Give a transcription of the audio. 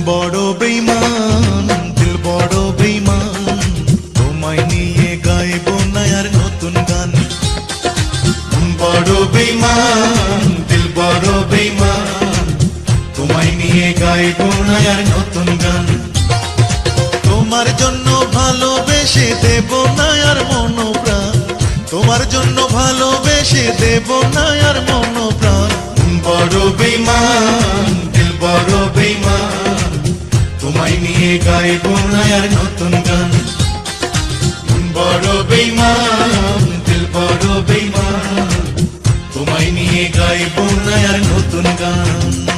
বড় বেঈমান দিল বড় বেঈমান, তোমায় নিয়ে গাইবো না আর নতুন গান। বড় বেঈমান দিল বড় বেঈমান, তোমায় নিয়ে গাইবো না আর নতুন গান। তোমার জন্য ভালোবেসে দেব না আর মন প্রাণ, তোমার জন্য ভালোবেসে দেব না আর মন প্রাণ। বড় বেঈমান দিল বড় বেঈমান, তোমায় নিয়ে গাইবো না আর নতুন গান। বড় বেঈমান দিল বড় বেঈমান, তোমায় নিয়ে গাইবো না আর নতুন গান।